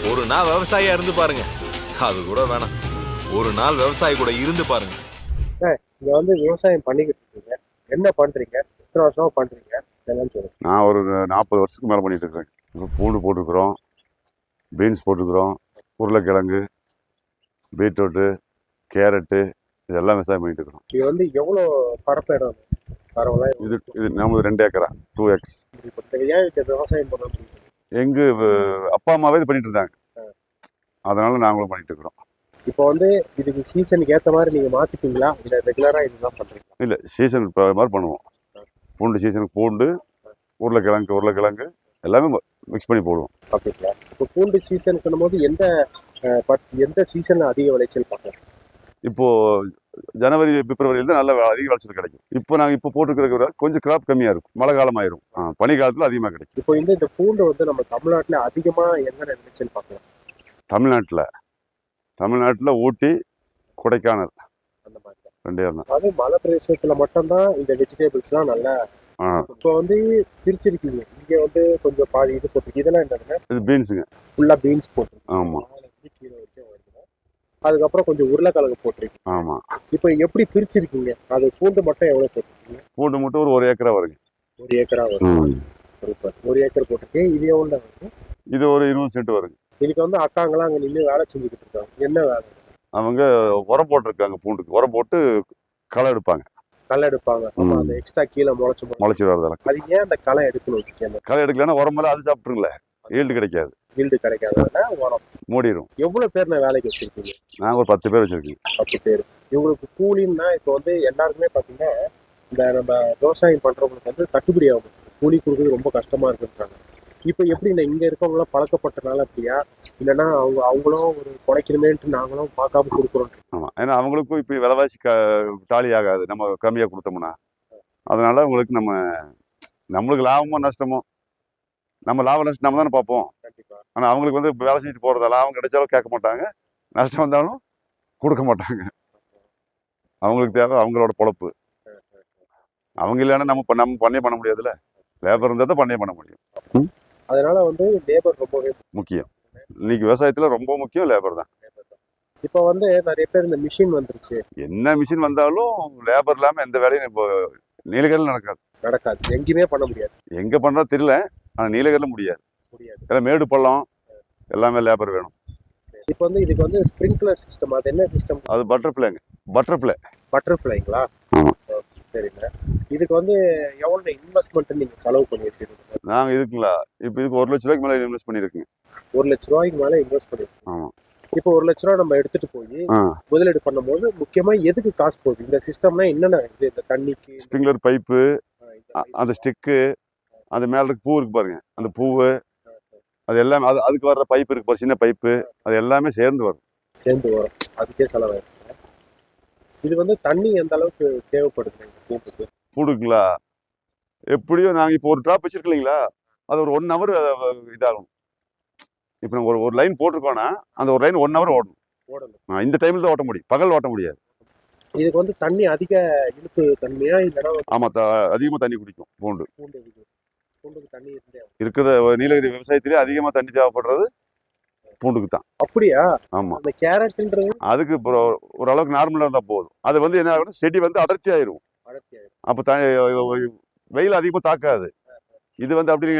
ஒரு நாள் விவசாயியா இருந்து பாருங்க. அது கூட வேணாம், ஒரு நாள் விவசாயி கூட இருந்து பாருங்க. இங்க வந்து விவசாயம் பண்ணிக்கிட்டு இருக்கீங்க, என்ன பண்றீங்க, எத்தனை வருஷமா பண்றீங்க, என்னன்னு சொல்லுங்க. நான் ஒரு 40 வருஷத்துக்கு மேலே பண்ணிட்டு இருக்கேன். இப்போ பூண்டு போட்டிருக்கிறோம், பீன்ஸ் போட்டிருக்கிறோம், உருளைக்கிழங்கு, பீட்ரூட்டு, கேரட்டு, இதெல்லாம் விவசாயம் பண்ணிட்டு இருக்கிறோம். இது வந்து எவ்வளவு பரப்பு இடம் பரவலா இது நம்ம 2 ஏக்கரா, 2 ஏக்கர்ஸ். ஏன் இந்த விவசாயம் பண்ண எங்க அப்பா அம்மாவே இது பண்ணிட்டு இருந்தாங்க, அதனால நாங்களும் பண்ணிட்டு இருக்கிறோம். இப்போ வந்து இதுக்கு சீசனுக்கு ஏற்ற மாதிரி நீங்க மாத்திப்பீங்களா, இல்லை ரெகுலரா இதுதான் பண்றீங்களா? இல்லை, சீசன் மாதிரி பண்ணுவோம். பூண்டு சீசனுக்கு பூண்டு, உருளைக்கிழங்கு எல்லாமே மிக்ஸ் பண்ணி போடுவோம். அப்படிங்களா? இப்போ பூண்டு சீசனுக்குன்னும் போது எந்த சீசன்ல அதிக விளைச்சல் பார்க்கலாம்? இப்போ ஜனவரி பிப்ரவரியில தான் நல்ல அதிக விளைச்சல் கிடைக்கும். இப்போ நாங்கள் இப்போ போட்டுருக்கிற கொஞ்சம் கிராப் கம்மியாக இருக்கும், மழை காலம் ஆயிரும், பனி காலத்தில் அதிகமாக கிடைக்கும். இப்போ இந்த பூண்டு வந்து நம்ம தமிழ்நாட்டில் அதிகமாக எங்க விளைச்சல் பார்க்கலாம்? தமிழ்நாட்டில் ஊட்டி, கொடைக்கானல், அந்த மாதிரி 2 இடம் தான். அது மலை பிரதேசத்துல மட்டும்தான் இந்த வெஜிடபிள்ஸ்லாம் நல்லா. இப்போ வந்து பிரிச்சிருக்கீங்க, இங்க வந்து கொஞ்சம் பாதி இது போட்டிருக்கு. இதெல்லாம் என்னதுங்க? இது பீன்ஸுங்க, ஃபுல்லா பீன்ஸ் போட்டிருக்கு. ஆமாம். கீரை வரைக்கும் வருது. அதுக்கப்புறம் கொஞ்சம் உருளைக்கிழங்கு போட்டிருக்கு. ஆமாம். இப்போ எப்படி பிரிச்சிருக்கீங்க? அது பூண்டு மட்டும் எவ்வளவு போட்டிருக்கீங்க? பூண்டு மட்டும் ஒரு 1 ஏக்கரா வருங்க. 1 ஏக்கரா வரும். 1 ஏக்கர் போட்டிருக்கு. இது எவ்வளோ வருது? இது ஒரு 20 சென்ட் வருங்க. இதுக்கு வந்து அக்காங்கெல்லாம் அங்கே நின்று வேலை செஞ்சுக்கிட்டு இருக்காங்க. என்ன வேலை? அவங்க உரம் போட்டிருக்காங்க, பூண்டுக்கு உரம் போட்டு களை எடுப்பாங்க. களை எடுப்பாங்க. ஆமா, அந்த எக்ஸ்ட்ரா கீழே முளைச்சி வரதெல்லாம். அது ஏன் அந்த களை எடுக்கணும்? களை எடுக்கலன்னா உரம் மேலே அது சாப்பிட்டுருங்களே, ஈல்டு கிடைக்காது. ஈல்டு கிடைக்காதனால உரம் மூடிடும். எவ்வளவு பேர் நான் வேலைக்கு வச்சிருக்கீங்க? நாங்கள் ஒரு 10 பேர் வச்சிருக்கீங்க. 10 பேர். இவங்களுக்கு கூலின்னா இப்போ வந்து எல்லாருக்குமே பார்த்தீங்கன்னா இந்த நம்ம விவசாயம் பண்றவங்களுக்கு வந்து கட்டுப்படி ஆகும், கூலி கொடுக்குறது ரொம்ப கஷ்டமா இருக்குன்றாங்க. இப்போ எப்படி இங்க இருக்கவங்களாம் பழக்கப்பட்டனால அப்படியா, இல்லைன்னா அவங்களும் ஒரு குறைக்கணுமேன்ட்டு நாங்களும் பார்க்காம கொடுக்குறோம்? ஆமாம், ஏன்னா அவங்களுக்கும் இப்போ விலைவாசி டாலி ஆகாது நம்ம கம்மியாக கொடுத்தோம்னா. அதனால அவங்களுக்கு நம்மளுக்கு லாபமோ நஷ்டமோ, நம்ம லாபம் நஷ்டம் நம்ம தானே பார்ப்போம். கண்டிப்பா. ஆனால் அவங்களுக்கு வந்து வேலை செஞ்சுட்டு போகிறதா, லாபம் கிடைச்சாலும் கேட்க மாட்டாங்க, நஷ்டம் வந்தாலும் கொடுக்க மாட்டாங்க. அவங்களுக்கு தேவை அவங்களோட பொழப்பு. அவங்க இல்லைன்னா நம்ம பண்ணே பண்ண முடியாதுல்ல. லேபர் இருந்தால் தான் பண்ணே பண்ண முடியும். அதனால வந்து லேபர் ரொம்பவே முக்கியம். இன்னைக்கு விவசாயத்தில் ரொம்ப முக்கியம் லேபர் தான். இப்போ வந்து நிறைய பேர் இந்த மிஷின் வந்துருச்சு. என்ன மிஷின் வந்தாலும் லேபர் இல்லாமல் எந்த வேலையும் இப்போ நீலகிரியில் நடக்காது, எங்கேயுமே பண்ண முடியாது. எங்கே பண்ணுறா தெரியல, ஆனால் நீலகிரியில் முடியாது. எல்லாம் மேடு பள்ளம் எல்லாமே லேபர் வேணும். இப்போ வந்து இதுக்கு வந்து ஸ்ப்ரிங்க்லர் சிஸ்டம், அது என்ன சிஸ்டம்? அது பட்டர்ஃப்ளைங்களா? ஆமாம். சரிங்க. இதுக்கு வந்து எவ்வளோ இன்வெஸ்ட்மெண்ட் நீங்கள் செலவு பண்ணியிருக்கீங்க? நாங்கள் இதுக்குங்களா, இப்போ இதுக்கு 1 லட்ச ரூபாய்க்கு மேலே இன்வெஸ்ட் பண்ணியிருக்கீங்க. 1 லட்ச ரூபாய்க்கு மேலே இன்வெஸ்ட் பண்ணியிருக்கீங்க. ஆமாம். இப்போ 1 லட்ச ரூபா நம்ம எடுத்துட்டு போய் முதலீடு பண்ணும்போது முக்கியமாக எதுக்கு காசு போகுது? இந்த சிஸ்டம்னா என்னென்ன? இந்த தண்ணிக்கு ஸ்ப்ரிங்க்லர் பைப்பு, அந்த ஸ்டிக்கு, அந்த மேலே இருக்கு பூ இருக்கு பாருங்க, அந்த பூவு, அது எல்லாமே அதுக்கு வர்ற பைப்பு இருக்கு பாரு, சின்ன பைப்பு, அது எல்லாமே சேர்ந்து வரும். அதுக்கே செலவாயிருக்கு. இது வந்து தண்ணி எந்த அளவுக்கு தேவைப்படுது பூண்டுக்குங்களா? எப்படியும் நாங்கள் இப்போ ஒரு ட்ராப் வச்சிருக்கு இல்லைங்களா, அது ஒரு 1 ஹவர் இதாகும். இப்போ நம்ம ஒரு லைன் போட்டிருக்கோன்னா அந்த ஒரு லைன் 1 ஹவர் ஓடணும். இந்த டைமில் தான் ஓட்ட முடியும், பகல் ஓட்ட முடியாது. இதுக்கு வந்து தண்ணி அதிக இழுப்பு தன்மையா இல்லைன்னா? ஆமாம், அதிகமாக தண்ணி குடிக்கும் பூண்டுக்கு தண்ணி இருக்கிற நீலகிரி விவசாயத்திலே அதிகமாக தண்ணி தேவைப்படுறது பூண்டுக்கு தான். அப்படியா? ஆமாம். அந்த கேரட்ன்றது அதுக்கு ஓரளவுக்கு நார்மலாக இருந்தால் போதும். அது வந்து என்ன ஆகும், செடி வந்து அடர்த்தி ஆயிரும். அப்போ வெயில் அதிகமாக தாக்காது. இது வந்து அப்படி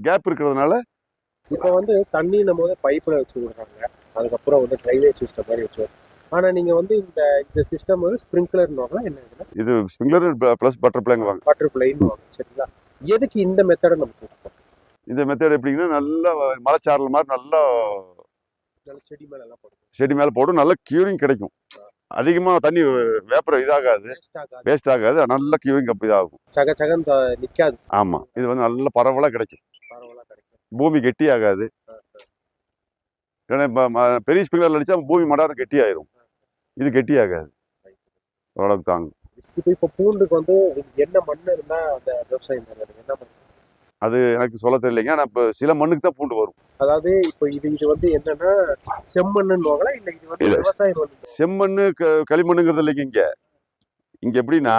கேப் இருக்கிறதுனால. இப்போ வந்து தண்ணி நம்ம வந்து பைப்பில் வச்சு விடுறாங்க, அதுக்கப்புறம் வந்து ட்ரைனேஜ் சிஸ்டம் மாதிரி வச்சு. ஆனால் நீங்கள் வந்து இந்த சிஸ்டம் வந்து ஸ்ப்ரிங்க்லர்னுவாங்க. என்ன இது ஸ்ப்ரிங்க்லர் ப்ளஸ் பட்டர்ஃப்ளைன்னு வாங்க. பட்டர்ஃப்ளைன்னு வாங்க. சரிங்களா? எதுக்கு இந்த மெத்தடை நம்ம சூஸ் பண்ணுறோம்? இந்த மெத்தட் எப்படிங்கன்னா, நல்லா மலைச்சாரல் மாதிரி நல்லா செடி மேலே போடும், நல்ல கியூரிங் கிடைக்கும். அதிகமாக தண்ணி வேப்பரை இதாகாது, வேஸ்ட் ஆகாது, நல்ல கியூரிங் அப்போ இதாகும், நிற்காது. ஆமாம். இது வந்து நல்ல பரவலாக கிடைக்கும், பூமி கெட்டி ஆகாது. ஏன்னா இப்போ பெரிய ஸ்ப்ரிங்க்லர் அடித்தா பூமி மடாரம் கெட்டி ஆயிரும், இது கெட்டி ஆகாது, ஓரளவுக்கு தாங்கும். இப்போ பூண்டுக்கு வந்து என்ன மண் இருந்தால் அந்த விவசாயம் என்ன மண்? அது எனக்கு சொல்ல தெரியலைங்க. ஆனால் இப்போ சில மண்ணுக்கு தான் பூண்டு வரும். அதாவது இப்போ இது வந்து என்னன்னா செம்மண்ணுவாங்களா, இல்லை இது வந்து விவசாயம்? செம்மண்ணு களிமண்ணுங்கிறது இல்லைங்க. இங்கே எப்படின்னா,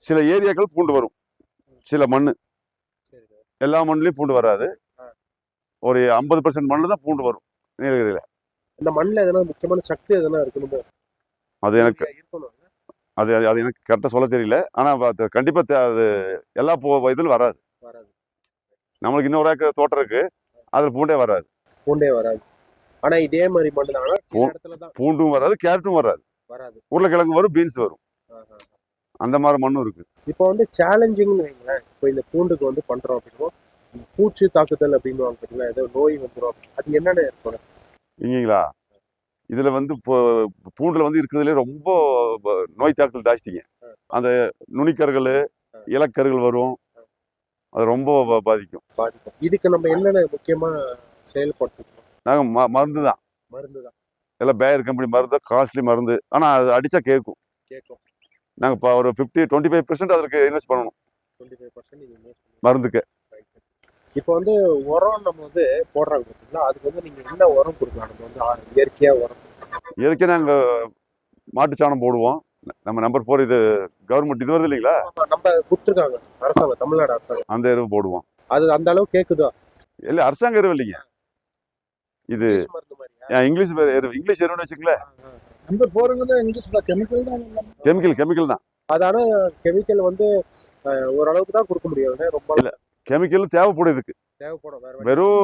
சில ஏரியாக்கள் பூண்டு வரும், சில மண், எல்லா மண்ணுலையும் பூண்டு வராது. ஒரு 50% மண்ணு தான் பூண்டு வரும் நீலகிரியில. இந்த மண்ணில் எதனா முக்கியமான சக்தி எதனா இருக்கணுமோ? அது எனக்கு இருக்கணும். அது அது அது எனக்கு கரெக்டாக சொல்ல தெரியல. ஆனால் கண்டிப்பாக அது எல்லா இதிலும் வராது. வராது. நம்மளுக்கு இன்னொரு ஏக்கர் தோட்டம் இருக்கு, அதில் பூண்டே வராது. பூண்டே வராது. ஆனா இதே மாதிரி மண்ணு தான். ஆனா சில இடத்துல தான் பூண்டும் வராது, கேரட்டும் வராது. வராது. உருளைக்கிழங்கு வரும், பீன்ஸ் வரும். அந்த மாதிரி மண்ணும் இருக்கு. இப்போ வந்து சேலஞ்சிங்னு வைங்களேன். இப்போ இந்த பூண்டுக்கு வந்து பண்றோம் அப்படின்னா பூச்சி தாக்குதல் அப்படின்னு பார்த்தீங்கன்னா ஏதோ நோய் வந்துடும். அது என்னென்ன இருக்கணும் இல்லைங்களா? இதுல வந்து இப்போ பூண்டுல வந்து இருக்கிறதுலே ரொம்ப நோய் தாக்குதல் ஜாஸ்திங்க. அந்த நுனிக்கர்கள், இலக்கர்கள் வரும், அது ரொம்ப பாதிக்கும். பாதிக்கும். இதுக்கு நம்ம என்னென்ன முக்கியமா செயல்படுத்தணும்? நாங்கள் மருந்து தான். மருந்து தான். எல்லாம் பேயர் கம்பெனி மருந்து, காஸ்ட்லி மருந்து. ஆனால் அது அடித்தா கேட்கும். நாங்கள் இப்போ ஒரு 25% அதற்கு இன்வெஸ்ட் பண்ணணும். 25% மருந்துக்கு. இப்போ வந்து உரம் நம்ம வந்து போடுறாங்க பார்த்தீங்களா, அதுக்கு வந்து நீங்கள் என்ன உரம் கொடுக்கலாம்? நம்ம வந்து இயற்கையாக உரம் இயற்கையாக நாங்கள் மாட்டுச்சாணம் போடுவோம். நம்ம நம்பர் 4 இது கவர்மெண்ட் இது வருது இல்லைங்களா, நம்ம கொடுத்துருக்காங்க அரசாங்கம், தமிழ்நாடு அரசாங்கம். அந்த எருவு போடுவோம். அது அந்த அளவு கேட்குதா? இல்லை, அரசாங்க எருவு இல்லைங்க இது. இங்கிலீஷ் எருவு. இங்கிலீஷ் எருவுன்னு வச்சுங்களேன். நம்பர் 4ங்கிறது இங்கிலீஷ் கெமிக்கல் தான். கெமிக்கல் தான். அதான கெமிக்கல் வந்து ஓரளவுக்கு தான் கொடுக்க முடியும். ரொம்ப இல்லை, கெமிக்கலும் தேவைப்படும் இதுக்கு. தேவைப்படும். வெறும்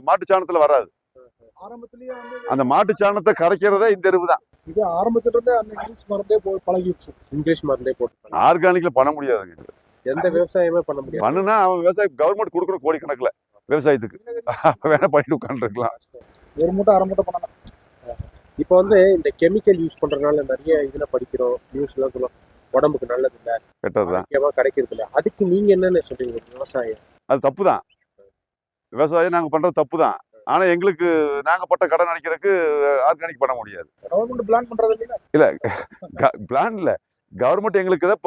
மாட்டு சாணத்துல வராது. ஆரம்பத்திலேயே அந்த மாட்டு சாணத்தை கரைக்கிறதே இந்த எருவு தான். இது ஆரம்பத்துல இருந்தே அந்த இங்கிலீஷ் மருந்தே பழகிடுச்சு. இங்கிலீஷ் மருந்தே போட்டு ஆர்கானிக்ல பண்ண முடியாதுங்க. எந்த விவசாயமே பண்ண முடியாது. பண்ணுனா அவன் விவசாயம் கவர்மெண்ட் கொடுக்கணும் கோடிக்கணக்குல விவசாயத்துக்கு. வேணா பண்ணிட்டு உட்காந்துருக்கலாம். ஒரு மூட்டை அரை மூட்டை பண்ணலாம். இப்போ வந்து இந்த கெமிக்கல் யூஸ் பண்றதுனால நிறைய இதுல படிக்கிறோம், நியூஸ்ல சொல்லுவோம் உடம்புக்கு நல்லது இல்லை, கெட்டதுதான், கிடைக்கிறது இல்லை. அதுக்கு நீங்க என்னன்னு சொல்றீங்க? விவசாயம் அது தப்பு தான். விவசாயம் நாங்க பண்றது தப்பு தான். ஆனா எங்களுக்கு நாங்க பட்ட கடன் அடைக்கிறதுக்கு ஆர்கானிக் பண்ண முடியாது. கவர்மெண்ட் பிளான் பண்றது இல்ல, பிளான் இல்ல. கவர்மெண்ட் எங்களுக்கு தான்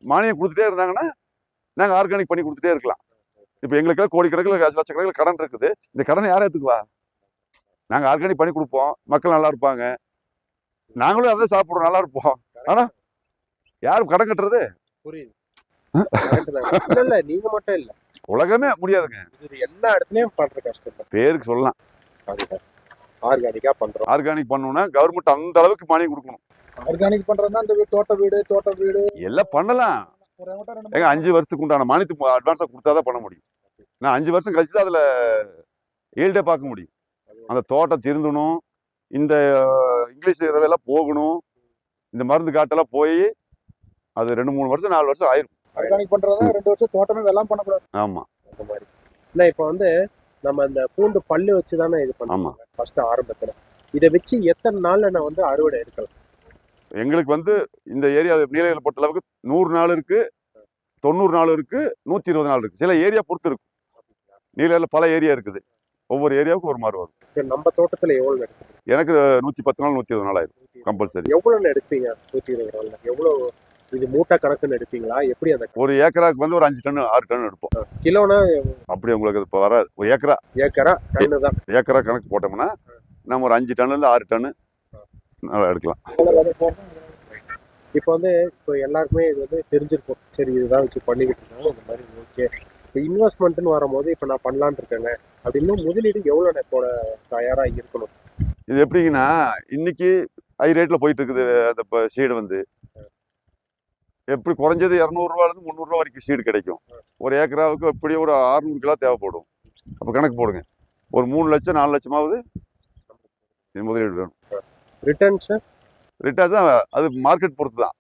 மானியம் கொடுத்துட்டே இருந்தாங்கன்னா நாங்க ஆர்கானிக் பண்ணி கொடுத்துட்டே இருக்கலாம். இப்ப எங்களுக்கு கோடிக்கணக்கில் லட்சக்கணக்கில் கடன் இருக்குது. இந்த கடனை யாரும் ஏத்துக்குவா? நாங்க ஆர்கானிக் பண்ணி கொடுப்போம், மக்கள் நல்லா இருப்பாங்க, நாங்களும் அதை சாப்பிடுறோம், நல்லா இருப்போம். ஆனா யாரும் கடன் கட்டுறது? புரியுது. இல்ல நீங்க மட்டும் இல்ல, உலகமே முடியாதுங்க. இது எல்லா இடத்துலயும் பண்ற கஷ்டம். பேருக்கு சொல்லலாம் ஆர்கானிக்கா பண்றோம். ஆர்கானிக் பண்ணணும்னா கவர்மெண்ட் அந்த அளவுக்கு மானியம் கொடுக்கணும். ஆர்கானிக் பண்றதுன்னா இந்த தோட்ட வீடு எல்லாம் பண்ணலாம். ஏங்க 5 வருஷத்துக்கு உண்டான மானியத்துக்கு அட்வான்ஸா கொடுத்தாதான் பண்ண முடியும். நான் 5 வருஷம் கழிச்சு தான் அதுல ஈல்டே பார்க்க முடியும். அந்த தோட்டம் திருந்தணும், இந்த இங்கிலீஷ் இரவெல்லாம் போகணும், இந்த மருந்து காட்டெல்லாம் போய் அது 2-3 வருஷம் 4 வருஷம் ஆயிரும். ஆர்கானிக் பண்றதா 2 வருஷம் தோட்டமே வெள்ளாம பண்ணக்கூடாது. ஆமா, அந்த மாதிரி இல்ல. இப்போ வந்து நம்ம இந்த பூண்டு பல்லு வச்சுதானே இது பண்ணுவோம் ஃபர்ஸ்ட் ஆரம்பத்துல. இதை வச்சு எத்தனை நாள்ல நான் வந்து அறுவடை எடுக்கலாம்? எங்களுக்கு வந்து இந்த ஏரியா நீலகிரியில் பொறுத்த அளவுக்கு 100 நாள் இருக்கு, 90 நாள் இருக்கு, 120 நாள் இருக்கு. சில ஏரியா பொறுத்து இருக்கு. நீலகிரியில் பல ஏரியா இருக்குது. ஒவ்வொரு ஏரியாவுக்கு ஒரு மாதிரி வரும். நம்ம தோட்டத்துல எவ்வளவு எடுப்பீங்க? எனக்கு 110 நாள் 120 நாள் ஆயிரும் கம்பல்சரி. எவ்வளவு எடுப்பீங்க? 120 நாள்ல எவ்வளவு? இது மூட்டை கணக்குன்னு எடுப்பீங்களா? எப்படி? அந்த ஒரு ஏக்கராக்கு வந்து ஒரு 5 டன் 6 டன் எடுப்போம். கிலோனா அப்படி உங்களுக்கு இப்போ வராது. ஒரு ஏக்கரா டன்னு தான். ஏக்கரா கணக்கு போட்டோம்னா நம்ம ஒரு 5 டன்ல இருந்து 6 டன்னு எடுக்கலாம். இப்போ வந்து இப்போ எல்லாருக்குமே இது வந்து தெரிஞ்சிருக்கும். சரி, இதுதான் வச்சு பண்ணிக்கிட்டு இருக்காங்க இந்த மாதிரி. ஓகே, இப்போ இன்வெஸ்ட்மெண்ட்னு வரும்போது இப்போ நான் பண்ணலான்னு இருக்கேங்க அப்படின்னா முதலீடு எவ்வளோ போட தயாராக இருக்கணும்? இது எப்படிங்கன்னா, இன்னைக்கு ஹை ரேட்ல போயிட்டு இருக்குது அந்த சீடு வந்து. எப்படி குறைஞ்சது 200 ரூபாயிலிருந்து 300 ரூபா வரைக்கும் சீடு கிடைக்கும். ஒரு ஏக்கராவுக்கு எப்படி ஒரு 600 கிலோ தேவைப்படும். அப்போ கணக்கு போடுங்க, ஒரு 3 லட்சம் 4 லட்சமாவது முதலீடு வேணும். ரிட்டர்ன்ஸ் தான் அது மார்க்கெட் பொறுத்து தான்.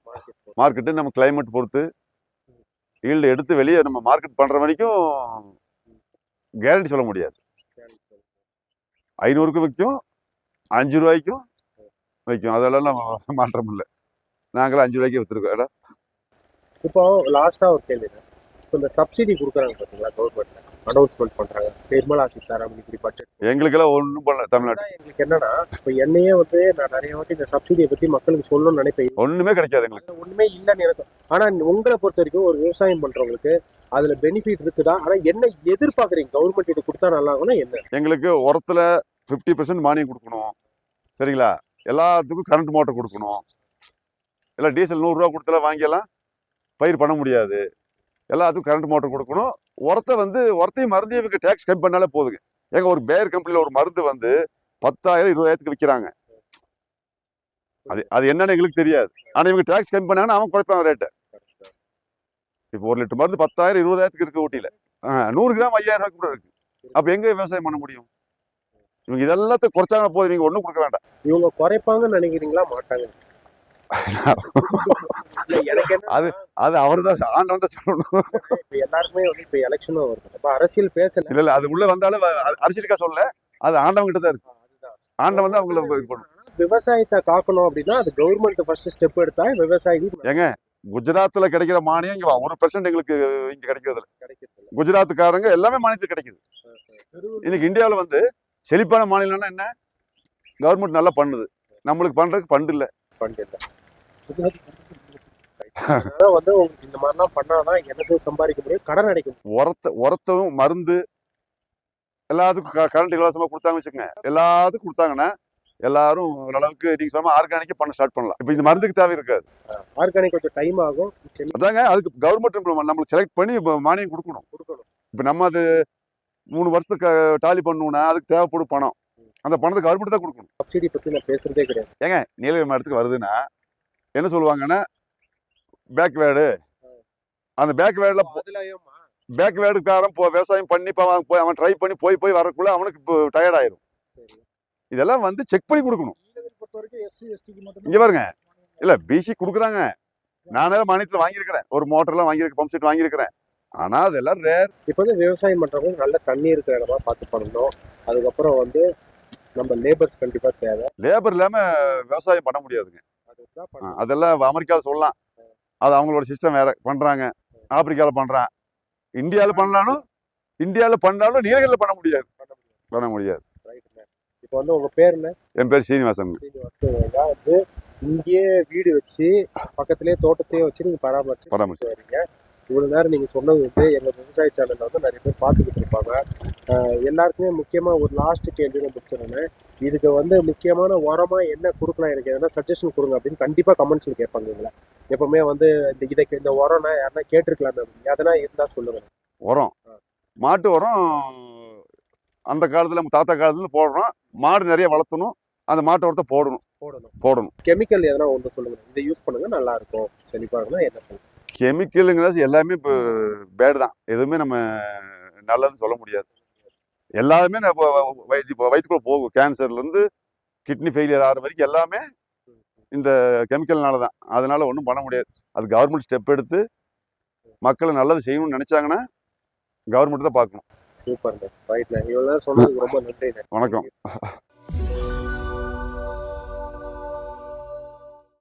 மார்க்கெட்டு நம்ம கிளைமேட் பொறுத்து ஈல்டு எடுத்து வெளியே நம்ம மார்க்கெட் பண்ற வரைக்கும் கேரண்டி சொல்ல முடியாது. 500க்கு விற்கும், 5 ரூபாய்க்கும் விற்கும். அதெல்லாம் நம்ம மாற்றம் இல்லை. நாங்களும் 5 ரூபாய்க்கு விற்றுருக்கோம். இப்போ லாஸ்டா ஒரு கேள்வி, இப்போ இந்த சப்சிடி கொடுக்குறாங்க பார்த்தீங்களா, கவர்மெண்ட்ல அனௌன்ஸ்மெண்ட் பண்றாங்க, நிர்மலா சீதாராமன் இப்படி பட்ஜெட். எங்களுக்கெல்லாம் ஒன்றும் பண்ணல தமிழ்நாடு. எங்களுக்கு என்னன்னா, இப்போ என்னையே வந்து நான் நிறைய வாட்டி இந்த சப்சிடியை பத்தி மக்களுக்கு சொல்லணும்னு நினைப்பேன். ஒண்ணுமே கிடைக்காது எங்களுக்கு. ஒண்ணுமே இல்லைன்னு இருக்கும். ஆனா உங்களை பொறுத்த வரைக்கும் ஒரு விவசாயம் பண்றவங்களுக்கு அதுல பெனிஃபிட் இருக்குதா? ஆனா என்ன எதிர்பார்க்குறீங்க? கவர்மெண்ட் இது கொடுத்தா நல்லா இருக்கும்னா என்ன? எங்களுக்கு உரத்துல 50% மானியம் கொடுக்கணும், சரிங்களா? எல்லாத்துக்கும் கரண்ட் மோட்டர் கொடுக்கணும். எல்லாம் டீசல் 100 ரூபா கொடுத்தலாம் வாங்கியெல்லாம் பயிர் பண்ண முடியாது. எல்லாத்துக்கும் கரண்ட் மோட்டர் கொடுக்கணும். உரத்தை வந்து உரத்தையும் மருந்தையும் இவங்க டேக்ஸ் கம்மி பண்ணாலே போதுங்க. ஏங்க ஒரு பேர் கம்பெனியில் ஒரு மருந்து வந்து 10,000 20,000 விற்கிறாங்க. அது அது என்னன்னு எங்களுக்கு தெரியாது. ஆனா இவங்க டேக்ஸ் கம்மி பண்ணாங்கன்னா அவன் குறைப்பாங்க ரேட்டை. இப்போ 1 லிட்டர் மருந்து 10,000 20,000 இருக்கு ஊட்டியில. 100 கிராம் 5,000 கூட இருக்கு. அப்ப எங்க விவசாயம் பண்ண முடியும்? இவங்க இதெல்லாத்தையும் குறைச்சாங்கன்னா போதும், நீங்க ஒண்ணும் கொடுக்க வேண்டாம். இவங்க குறைப்பாங்கன்னு நினைக்கிறீங்களா? மாட்டாங்க. இல்ல, எனக்கு என்ன அது அவர்தான் ஆண்டவன் தான் சொல்லணும். இப்ப எல்லாருக்குமே வந்து இப்ப எலெக்ஷனும் வருது. அப்ப அரசியல் பேசல. இல்ல அது உள்ள வந்தாலும் அரசியலுக்கா சொல்ல, அது ஆண்டவன் கிட்ட தான் இருக்கு. அதுதான். ஆண்டவன் தான் அவங்கள இது பண்ணணும். விவசாயத்தை காக்கணும் அப்படின்னா அது கவர்மெண்ட் ஃபர்ஸ்ட் ஸ்டெப் எடுத்தா விவசாயிகள் ஏங்க குஜராத்ல கிடைக்கிற மானியம் இங்க 1% எங்களுக்கு இங்க கிடைக்கிறது இல்ல. கிடைக்கிறது இல்ல. குஜராத்துக்காரங்க எல்லாமே மானியத்தில் கிடைக்குது. இன்னைக்கு இந்தியாவில வந்து செழிப்பான மாநிலம்னா என்ன? கவர்மெண்ட் நல்லா பண்ணுது. நம்மளுக்கு பண்றதுக்கு ஃபண்ட் இல்ல. ஃபண்ட் இல்ல. அதனால வந்து உங்களுக்கு இந்த மாதிரிலாம் பண்ணாதான் எனக்கு சம்பாதிக்க முடியும், கடன் அடைக்க முடியும். உரத்தும் மருந்து எல்லாத்துக்கும் கரண்ட் இலவசமா கொடுத்தாங்க வச்சுக்கோங்க. எல்லாத்துக்கும் கொடுத்தாங்கன்னா எல்லாரும் ஓரளவுக்கு நீங்க சொன்ன ஆர்கானிக்கா பண்ண ஸ்டார்ட் பண்ணலாம். இப்ப இந்த மருந்துக்கு தேவை இருக்காது. ஆர்கானிக் கொஞ்சம் டைம் ஆகும். அதாங்க அதுக்கு கவர்மெண்ட் நம்மளுக்கு செலக்ட் பண்ணி மானியம் கொடுக்கணும். இப்ப நம்ம அது 3 வருஷத்துக்கு டாலி பண்ணணும்னா அதுக்கு தேவைப்படும் பணம். அந்த பணத்தை கவர்மெண்ட் தான் கொடுக்கணும். சப்சிடி பத்தி நான் பேசுறதே கிடையாது. ஏங்க நீலகிரி மாவட்டத்துக்கு வருதுன்னா என்ன சொல்லுவாங்கன்னா பேக்வேர்டு. அந்த பேக்வேர்டுக்காரன் விவசாயம் பண்ணி அவன் ட்ரை பண்ணி போய் வரக்குள்ள அவனுக்கு இப்போ டயர்ட் ஆயிரும். இதெல்லாம் வந்து செக் பண்ணி கொடுக்கணும். இங்க பாருங்க, இல்ல பிசி கொடுக்குறாங்க. நானே மானியத்தில் வாங்கியிருக்கிறேன். ஒரு மோட்டர்லாம் வாங்கியிருக்கேன், பம்ப் செட் வாங்கியிருக்கிறேன். ஆனா அதெல்லாம் ரேர். இப்போ வந்து விவசாயம் பண்றவங்க நல்ல தண்ணி இருக்கிற இடமா பார்த்து பண்ணணும். அதுக்கப்புறம் வந்து நம்ம லேபர்ஸ் கண்டிப்பா தேவை. லேபர் இல்லாம விவசாயம் பண்ண முடியாதுங்க. அதெல்லாம் அமெரிக்காவில் சொல்லலாம். அது அவங்களோட சிஸ்டம் வேற பண்றாங்க. ஆப்பிரிக்காவில் பண்றான். இந்தியாவில் பண்ணாலும் நீலகிரியில் பண்ண முடியாது. இப்போ வந்து உங்க பேர் என்ன? என் பேர் சீனிவாசன். வந்து இங்கேயே வீடு வச்சு பக்கத்திலேயே தோட்டத்தையே வச்சு நீங்க பராமரிச்சு வரீங்க. இவ்வளவு நேரம் நீங்க சொன்னது வந்து எங்க விவசாய சேனல்ல வந்து நிறைய பேர் பார்த்துக்கிட்டு இருப்பாங்க. எல்லாருக்குமே முக்கியமா ஒரு லாஸ்ட் கேள்வி முடிச்சிருந்தேன். இதுக்கு வந்து முக்கியமான உரமா என்ன கொடுக்கலாம், எனக்கு எதனா சஜஷன் கொடுங்க அப்படின்னு கண்டிப்பா கமெண்ட்ஸ்ல கேட்பாங்க. எங்களை எப்பவுமே வந்து இந்த உரம்னா யாருன்னா கேட்டிருக்கலாம், எதனா இருந்தா சொல்லுங்க. உரம் மாட்டு உரம் அந்த காலத்துல நம்ம தாத்தா காலத்துல போடுறோம். மாடு நிறைய வளர்த்தணும். அந்த மாட்டு உரத்தை போடணும். கெமிக்கல் எதனா ஒன்று சொல்லுங்க, இதை யூஸ் பண்ணுங்க நல்லா இருக்கும் செழிப்பா இருக்குன்னா என்ன சொல்லுங்க. கெமிக்கலுங்கிறது எல்லாமே இப்போ பேடு தான். எதுவுமே நம்ம நல்லதுன்னு சொல்ல முடியாது. எல்லாருமே வயிற்றுக்குள்ள போகும். கேன்சர்ல இருந்து கிட்னி ஃபெயிலியர் ஆகிற வரைக்கும் எல்லாமே இந்த கெமிக்கல்னால தான். அதனால ஒன்றும் பண்ண முடியாது. அது கவர்மெண்ட் ஸ்டெப் எடுத்து மக்களை நல்லது செய்யணும்னு நினைச்சாங்கன்னா கவர்மெண்ட் தான் பார்க்கணும். சூப்பர்ங்க. ரைட்ண்ணே. இவ்வளோ நேரம் சொன்னதுக்கு ரொம்ப நன்றிண்ணே. வணக்கம்.